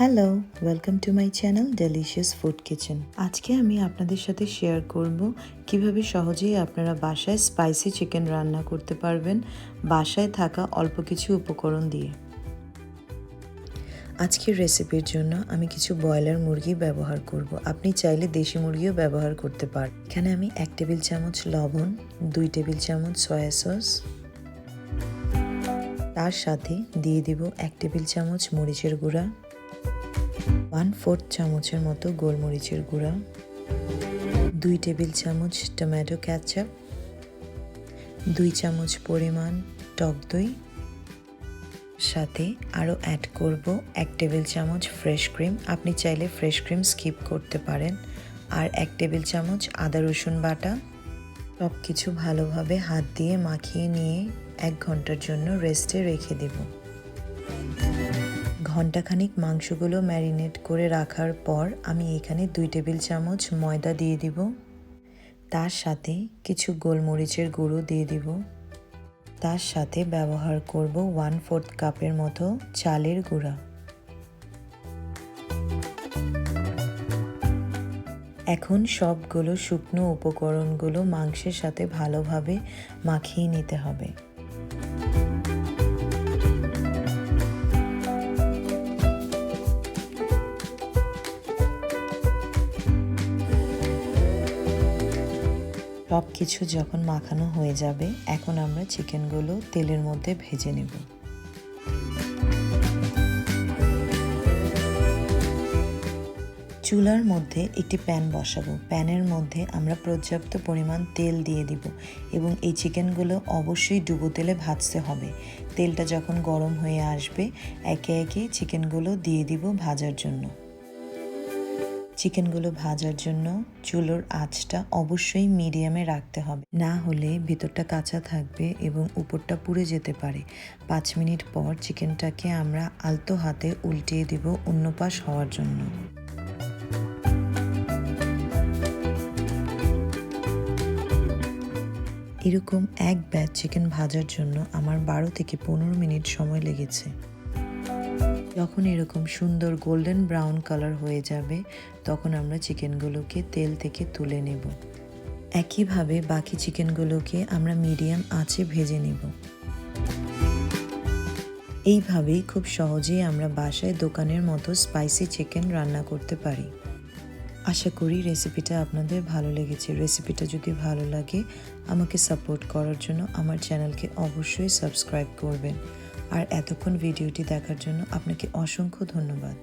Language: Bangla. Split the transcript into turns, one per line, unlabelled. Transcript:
Hello, welcome to my channel delicious food kitchen. আজকে আমি আপনাদের সাথে শেয়ার করব কিভাবে সহজেই আপনারা বাসায় স্পাইসি চিকেন রান্না করতে পারবেন বাসায় থাকা অল্প কিছু উপকরণ দিয়ে। আজকের রেসিপির জন্য আমি কিছু ব্রয়লার মুরগি ব্যবহার করব। আপনি চাইলে দেশি মুরগিও ব্যবহার করতে পারেন। এখানে আমি 1 টেবিল চামচ লবণ, 2 টেবিল চামচ সয়া সস, তার সাথে দিয়ে দিব 1 টেবিল চামচ মরিচের গুঁড়া, 1/4 চামচের মতো গোলমরিচের গুঁড়া, 2 টেবিল চামচ টমেটো কেচাপ, 2 চামচ পরিমাণ টক দই, সাথে আরও অ্যাড করব 1 টেবিল চামচ ফ্রেশ ক্রিম। আপনি চাইলে ফ্রেশ ক্রিম স্কিপ করতে পারেন। আর 1 টেবিল চামচ আদা রসুন বাটা। সব কিছু ভালোভাবে হাত দিয়ে মাখিয়ে নিয়ে 1 ঘন্টার জন্য রেস্টে রেখে দেব। ঘন্টাখানিক মাংসগুলো ম্যারিনেট করে রাখার পর আমি এখানে 2 টেবিল চামচ ময়দা দিয়ে দিব। তার সাথে কিছু গোলমরিচের গুঁড়ো দিয়ে দিব। তার সাথে ব্যবহার করব 1/4 কাপের মতো চালের গুঁড়া। এখন সবগুলো শুকনো উপকরণগুলো মাংসের সাথে ভালোভাবে মাখিয়ে নিতে হবে। সব কিছু যখন মাখানো হয়ে যাবে, এখন আমরা চিকেনগুলো তেলের মধ্যে ভেজে নেব। চুলার মধ্যে একটি প্যান বসাবো। প্যানের মধ্যে আমরা পর্যাপ্ত পরিমাণ তেল দিয়ে দিব এবং এই চিকেনগুলো অবশ্যই ডুবো তেলে ভাজতে হবে। তেলটা যখন গরম হয়ে আসবে, একে একে চিকেনগুলো দিয়ে দিব ভাজার জন্য। চিকেনগুলো ভাজার জন্য চুলোর আঁচটা অবশ্যই মিডিয়ামে রাখতে হবে, না হলে ভিতরটা কাঁচা থাকবে এবং উপরটা পুড়ে যেতে পারে। 5 মিনিট পর চিকেনটাকে আমরা আলতো হাতে উল্টিয়ে দিব অন্য পাশ হওয়ার জন্য। এরকম এক ব্যাচ চিকেন ভাজার জন্য আমার 12 থেকে 15 মিনিট সময় লেগেছে। যখন এরকম সুন্দর গোল্ডেন ব্রাউন কালার হয়ে যাবে, তখন আমরা চিকেনগুলোকে তেল থেকে তুলে নেব। একইভাবে বাকি চিকেনগুলোকে আমরা মিডিয়াম আঁচে ভেজে নেব। এইভাবেই খুব সহজেই আমরা বাসায় দোকানের মতো স্পাইসি চিকেন রান্না করতে পারি। আশা করি রেসিপিটা আপনাদের ভালো লেগেছে। রেসিপিটা যদি ভালো লাগে, আমাকে সাপোর্ট করার জন্য আমার চ্যানেলকে অবশ্যই সাবস্ক্রাইব করবেন। আর এতক্ষণ ভিডিওটি দেখার জন্য আপনাকে অসংখ্য ধন্যবাদ।